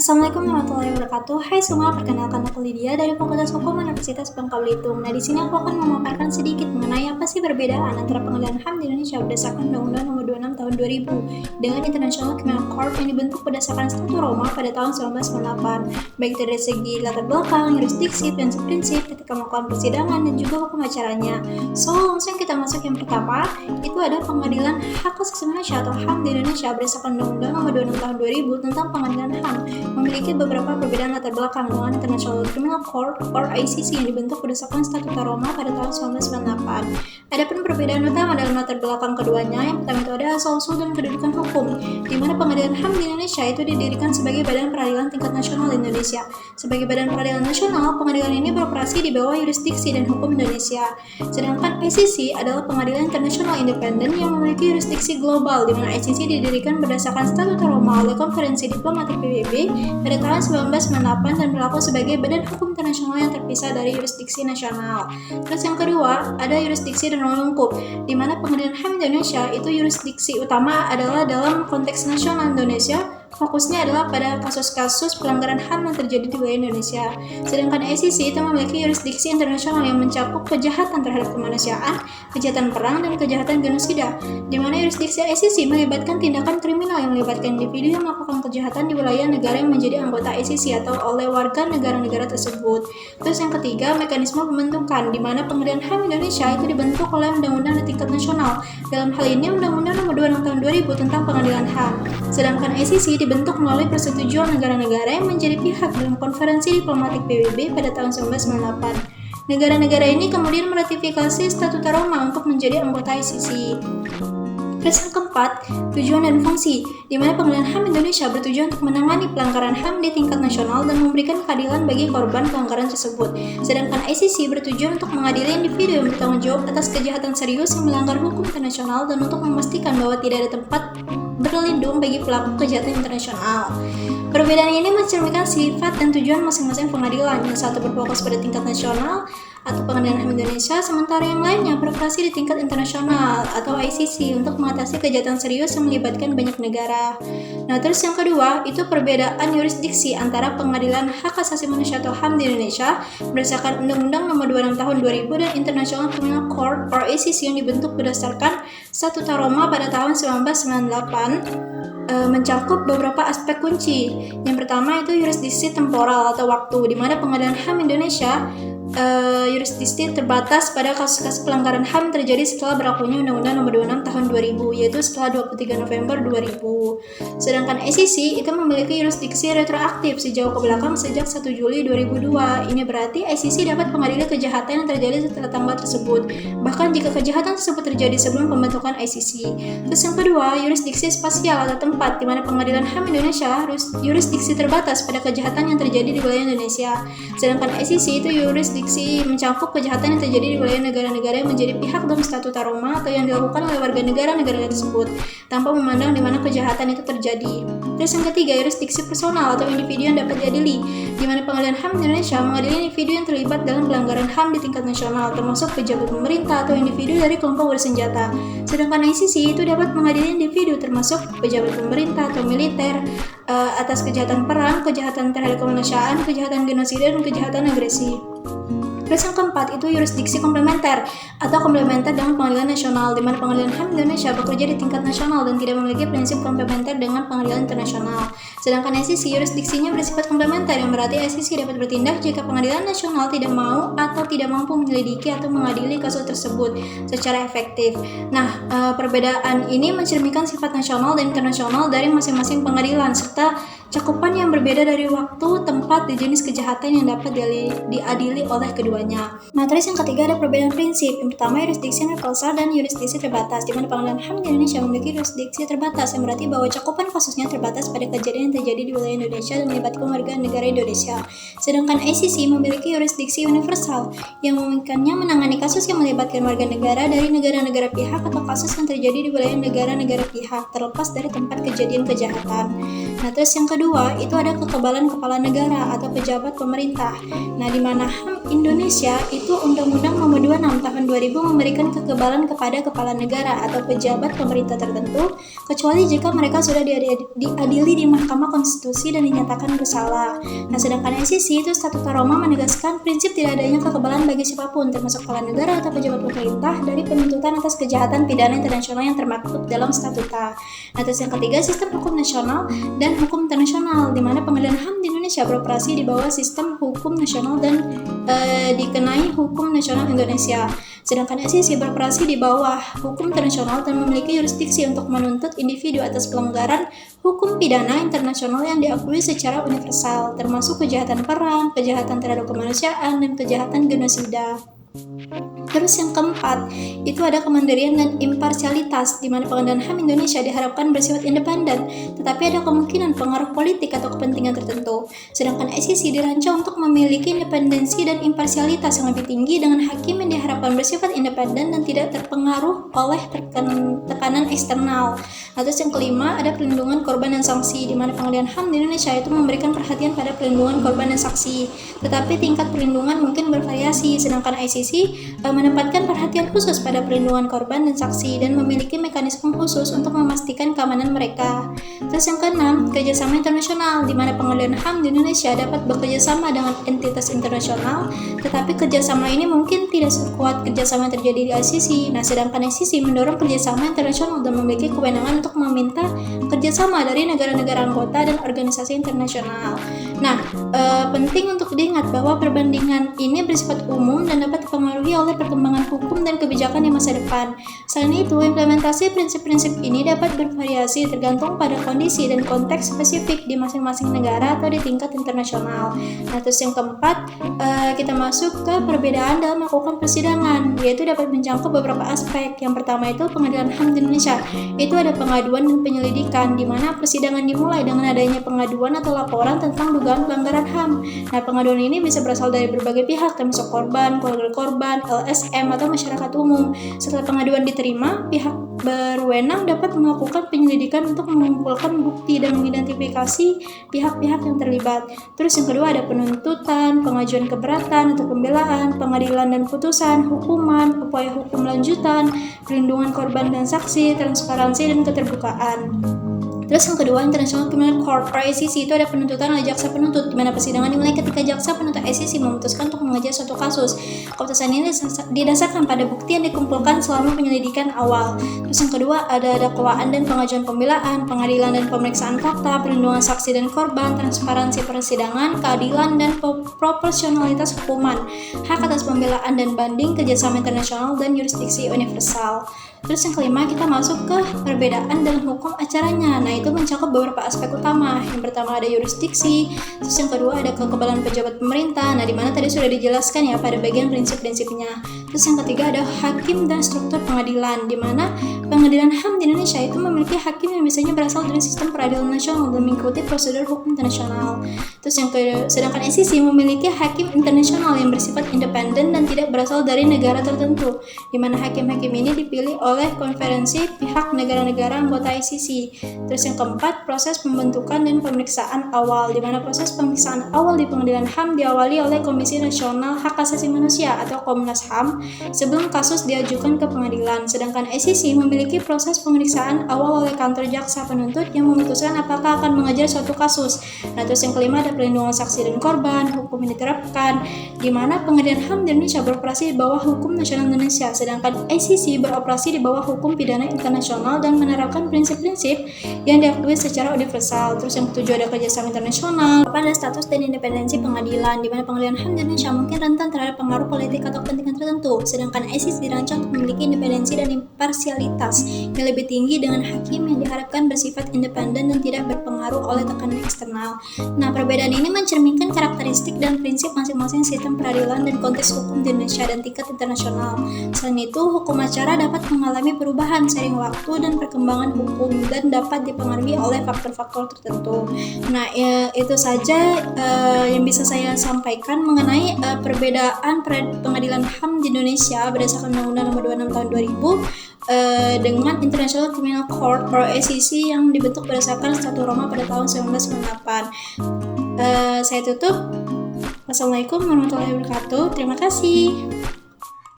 Assalamualaikum warahmatullahi wabarakatuh. Hai semua, perkenalkan aku Lydia dari Fakultas Hukum Universitas Bangka Belitung. Nah, di sini aku akan memaparkan sedikit mengenai apa sih perbedaan antara pengadilan HAM di Indonesia berdasarkan Undang-Undang Nomor 26 Tahun 2000 dengan International Criminal Court yang dibentuk berdasarkan Statuta Roma pada tahun 1998, baik dari segi latar belakang, jurisdiksi, prinsip-prinsip ketika melakukan persidangan dan juga hukum acaranya. So, langsung kita masuk yang pertama, itu ada Pengadilan Hak Asasi Manusia atau HAM di Indonesia berdasarkan Undang-Undang Nomor 26 Tahun 2000 tentang Pengadilan HAM. Memiliki beberapa perbedaan latar belakang dengan International Criminal Court or ICC yang dibentuk berdasarkan Statuta Roma pada tahun 1998. Adapun perbedaan utama dalam latar belakang keduanya, yang pertama itu ada asal-usul dan kedudukan hukum, di mana Pengadilan HAM di Indonesia itu didirikan sebagai Badan Peradilan Tingkat Nasional Indonesia. Sebagai Badan Peradilan Nasional, pengadilan ini beroperasi di bawah yurisdiksi dan hukum Indonesia. Sedangkan ICC adalah pengadilan internasional independen yang memiliki yurisdiksi global, di mana ICC didirikan berdasarkan Statuta Roma oleh Konferensi Diplomatik PBB pada tahun 1998 dan berlaku sebagai badan hukum internasional yang terpisah dari yurisdiksi nasional. Terus yang kedua, ada yurisdiksi dan ruang lingkup, di mana Pengadilan HAM Indonesia itu yurisdiksi utama adalah dalam konteks nasional Indonesia. Fokusnya adalah pada kasus-kasus pelanggaran HAM yang terjadi di wilayah Indonesia. Sedangkan ICC itu memiliki yurisdiksi internasional yang mencakup kejahatan terhadap kemanusiaan, kejahatan perang, dan kejahatan genosida, di mana yurisdiksi ICC melibatkan tindakan kriminal yang melibatkan individu yang melakukan kejahatan di wilayah negara yang menjadi anggota ICC atau oleh warga negara-negara tersebut. Terus yang ketiga, mekanisme pembentukan, di mana Pengadilan HAM Indonesia itu dibentuk oleh undang-undang di tingkat nasional. Dalam hal ini Undang-Undang Nomor 26 Tahun 2000 tentang Pengadilan HAM. Sedangkan ICC dibentuk melalui persetujuan negara-negara yang menjadi pihak dalam Konferensi Diplomatik PBB pada tahun 1998. Negara-negara ini kemudian meratifikasi Statuta Roma untuk menjadi anggota ICC. Terus yang keempat, tujuan dan fungsi, di mana Pengadilan HAM Indonesia bertujuan untuk menangani pelanggaran HAM di tingkat nasional dan memberikan keadilan bagi korban pelanggaran tersebut. Sedangkan ICC bertujuan untuk mengadili individu yang bertanggung jawab atas kejahatan serius yang melanggar hukum internasional dan untuk memastikan bahwa tidak ada tempat berlindung bagi pelaku kejahatan internasional. Perbedaan ini mencerminkan sifat dan tujuan masing-masing pengadilan. Yang satu berfokus pada tingkat nasional atau Pengadilan HAM Indonesia, sementara yang lainnya beroperasi di tingkat internasional atau ICC untuk mengatasi kejahatan serius yang melibatkan banyak negara. Nah, terus yang kedua, itu perbedaan yurisdiksi antara Pengadilan Hak Asasi Manusia atau HAM di Indonesia berdasarkan Undang-Undang Nomor 26 Tahun 2000 dan International Criminal Court or ICC yang dibentuk berdasarkan Statuta Roma pada tahun 1998. Mencakup beberapa aspek kunci. Yang pertama itu yurisdiksi temporal atau waktu, di mana Pengadilan HAM Indonesia yurisdiksi terbatas pada kasus-kasus pelanggaran HAM terjadi setelah berlakunya Undang-Undang Nomor 26 Tahun 2000, yaitu setelah 23 November 2000. Sedangkan ICC itu memiliki yurisdiksi retroaktif sejauh ke belakang sejak 1 Juli 2002. Ini berarti ICC dapat mengadili kejahatan yang terjadi setelah tanggal tersebut, bahkan jika kejahatan tersebut terjadi sebelum pembentukan ICC. Terus yang kedua, yurisdiksi spasial atau tempat, di mana Pengadilan HAM Indonesia yurisdiksi terbatas pada kejahatan yang terjadi di wilayah Indonesia. Sedangkan ICC itu yurisdiksi mencakup kejahatan yang terjadi di wilayah negara-negara yang menjadi pihak dalam Statuta Roma atau yang dilakukan oleh warga negara-negara tersebut, tanpa memandang di mana kejahatan itu terjadi. Terus yang ketiga, yurisdiksi personal atau individu yang dapat diadili, di mana Pengadilan HAM Indonesia mengadili individu yang terlibat dalam pelanggaran HAM di tingkat nasional, termasuk pejabat pemerintah atau individu dari kelompok bersenjata. Sedangkan ICC itu dapat mengadili individu termasuk pejabat pemerintah atau militer atas kejahatan perang, kejahatan terhadap kemanusiaan, kejahatan genosida, dan kejahatan agresi. Terus yang keempat itu yurisdiksi komplementer atau komplementer dengan pengadilan nasional, di mana Pengadilan HAM Indonesia bekerja di tingkat nasional dan tidak memiliki prinsip komplementer dengan pengadilan internasional. Sedangkan ICC yurisdiksinya bersifat komplementer, yang berarti ICC dapat bertindak jika pengadilan nasional tidak mau atau tidak mampu menyelidiki atau mengadili kasus tersebut secara efektif. Nah, perbedaan ini mencerminkan sifat nasional dan internasional dari masing-masing pengadilan serta cakupan yang berbeda dari waktu, tempat, dan jenis kejahatan yang dapat diadili oleh keduanya. Nah, terus yang ketiga ada perbedaan prinsip. Yang pertama, yurisdiksi universal dan yurisdiksi terbatas, di mana Pengadilan HAM di Indonesia memiliki yurisdiksi terbatas, yang berarti bahwa cakupan kasusnya terbatas pada kejadian yang terjadi di wilayah Indonesia dan melibatkan warga negara Indonesia. Sedangkan ICC memiliki yurisdiksi universal, yang memungkinkannya menangani kasus yang melibatkan warga negara dari negara-negara pihak atau kasus yang terjadi di wilayah negara-negara pihak, terlepas dari tempat kejadian kejahatan. Nah, terus yang kedua kedua itu ada kekebalan kepala negara atau pejabat pemerintah. Nah, di mana HAM Indonesia itu Undang-Undang Nomor 26 Tahun 2000 memberikan kekebalan kepada kepala negara atau pejabat pemerintah tertentu, kecuali jika mereka sudah diadili di Mahkamah Konstitusi dan dinyatakan bersalah. Nah, sedangkan ICC itu Statuta Roma menegaskan prinsip tidak adanya kekebalan bagi siapapun, termasuk kepala negara atau pejabat pemerintah, dari penuntutan atas kejahatan pidana internasional yang termaktub dalam statuta. Nah, terus yang ketiga, sistem hukum nasional dan hukum internasional, di mana pengadilan HAM di Indonesia beroperasi di bawah sistem hukum nasional dan dikenai hukum nasional Indonesia. Sedangkan ICC beroperasi di bawah hukum internasional dan memiliki yurisdiksi untuk menuntut individu atas pelanggaran hukum pidana internasional yang diakui secara universal, termasuk kejahatan perang, kejahatan terhadap kemanusiaan, dan kejahatan genosida. Terus yang keempat, itu ada kemandirian dan imparsialitas, di mana pengadilan HAM Indonesia diharapkan bersifat independen, tetapi ada kemungkinan pengaruh politik atau kepentingan tertentu. Sedangkan ICC dirancang untuk memiliki independensi dan imparsialitas yang lebih tinggi dengan hakim yang diharapkan bersifat independen dan tidak terpengaruh oleh tekanan eksternal. Nah, terus yang kelima, ada perlindungan korban dan saksi, di mana pengadilan HAM di Indonesia itu memberikan perhatian pada perlindungan korban dan saksi, tetapi tingkat perlindungan mungkin bervariasi, sedangkan ICC menempatkan perhatian khusus pada perlindungan korban dan saksi dan memiliki mekanisme khusus untuk memastikan keamanan mereka. Terus yang keenam, kerjasama internasional, di mana pengadilan HAM di Indonesia dapat bekerja sama dengan entitas internasional, tetapi kerjasama ini mungkin tidak sekuat kerjasama yang terjadi di ICC. Nah, sedangkan ICC mendorong kerjasama internasional dan memiliki kewenangan untuk meminta kerjasama dari negara-negara anggota dan organisasi internasional. Nah, penting untuk diingat bahwa perbandingan ini bersifat umum dan dapat dipengaruhi oleh perkembangan hukum dan kebijakan di masa depan. Selain itu, implementasi prinsip-prinsip ini dapat bervariasi tergantung pada kondisi dan konteks spesifik di masing-masing negara atau di tingkat internasional. Nah, terus yang keempat, kita masuk ke perbedaan dalam melakukan persidangan, yaitu dapat mencakup beberapa aspek. Yang pertama itu pengadilan HAM di Indonesia. Itu ada pengaduan dan penyelidikan, di mana persidangan dimulai dengan adanya pengaduan atau laporan tentang dugaan pelanggaran HAM. Nah, pengaduan ini bisa berasal dari berbagai pihak, termasuk korban, keluarga korban, LSM, atau masyarakat umum. Setelah pengaduan diterima, pihak berwenang dapat melakukan penyelidikan untuk mengumpulkan bukti dan mengidentifikasi pihak-pihak yang terlibat. Terus yang kedua ada penuntutan, pengajuan keberatan atau pembelaan, pengadilan dan putusan, hukuman, upaya hukum lanjutan, perlindungan korban dan saksi, transparansi dan keterbukaan. Terus yang kedua, International Criminal Court atau ICC, itu ada penuntutan oleh jaksa penuntut, di mana persidangan dimulai ketika jaksa penuntut ICC memutuskan untuk mengejar suatu kasus. Keputusan ini didasarkan pada bukti yang dikumpulkan selama penyelidikan awal. Terus yang kedua, ada dakwaan dan pengajuan pembelaan, pengadilan dan pemeriksaan fakta, perlindungan saksi dan korban, transparansi persidangan, keadilan dan proporsionalitas hukuman, hak atas pembelaan dan banding, kerjasama internasional, dan yurisdiksi universal. Terus yang kelima, kita masuk ke perbedaan dalam hukum acaranya. Nah, itu mencakup beberapa aspek utama. Yang pertama ada yurisdiksi, terus yang kedua ada kekebalan pejabat pemerintah. Nah, di mana tadi sudah dijelaskan ya pada bagian prinsip-prinsipnya. Terus yang ketiga ada hakim dan struktur pengadilan, di mana pengadilan HAM di Indonesia itu memiliki hakim yang biasanya berasal dari sistem peradilan nasional dan mengikuti prosedur hukum internasional. Terus yang kedua, sedangkan ICC memiliki hakim internasional yang bersifat independen dan tidak berasal dari negara tertentu, di mana hakim-hakim ini dipilih oleh konferensi pihak negara-negara anggota ICC. Terus yang keempat, proses pembentukan dan pemeriksaan awal, di mana proses pemeriksaan awal di pengadilan HAM diawali oleh Komisi Nasional Hak Asasi Manusia atau Komnas HAM sebelum kasus diajukan ke pengadilan. Sedangkan ICC memiliki proses pemeriksaan awal oleh kantor jaksa penuntut yang memutuskan apakah akan mengejar suatu kasus. Nah, terus yang kelima ada perlindungan saksi dan korban, hukum yang diterapkan, di mana pengadilan HAM di Indonesia beroperasi di bawah hukum nasional Indonesia, sedangkan ICC beroperasi di bawah hukum pidana internasional dan menerapkan prinsip-prinsip yang diakui secara universal. Terus yang ketujuh ada kerjasama internasional, ada status dan independensi pengadilan, di mana pengadilan HAM di Indonesia mungkin rentan terhadap pengaruh politik atau kepentingan tertentu, sedangkan ICC dirancang untuk memiliki independensi dan imparsialitas yang lebih tinggi dengan hakim yang diharapkan bersifat independen dan tidak berpengaruh oleh tekanan eksternal. Nah, perbedaan ini mencerminkan karakteristik dan prinsip masing-masing sistem peradilan dan konteks hukum di Indonesia dan tingkat internasional. Selain itu, hukum acara dapat mengalami perubahan seiring waktu dan perkembangan hukum dan dapat dipengaruhi dipengaruhi oleh faktor-faktor tertentu. Nah, itu saja yang bisa saya sampaikan mengenai perbedaan pengadilan HAM di Indonesia berdasarkan Undang-Undang Nomor 26 Tahun 2000 dengan International Criminal Court atau ICC yang dibentuk berdasarkan Statuta Roma pada tahun 1998. Saya tutup. Wassalamualaikum warahmatullahi wabarakatuh. Terima kasih.